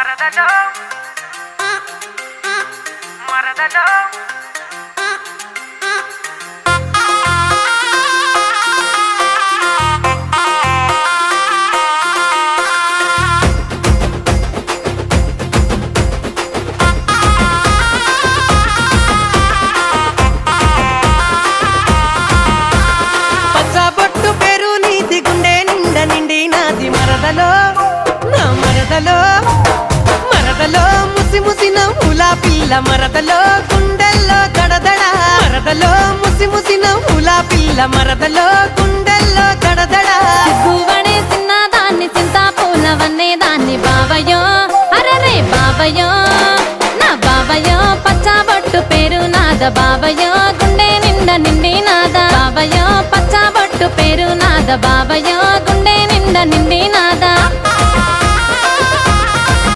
మరదలో మరదలో పచ్చబొట్టు పేరు నీది గుండె నిండ నిండి నాది మరదలో నా మరదలో మరదలో ముసి ముసి నవ్వుల పిల్ల మరదలో గుండెల్లో దడదడ మరదలో ముసి ముసి నవ్వుల పిల్ల మరదలో గుండెల్లో దడదడ సిగ్గువడే చిన్నదాన్ని చింతాపూలవన్నే దాన్ని బావయో అరరే బావయో నా బావయో పచ్చబొట్టు పేరు నాద బావయో గుండె నిండ నిండి నాద బావయో పచ్చబొట్టు పేరు నాద బావయో గుండె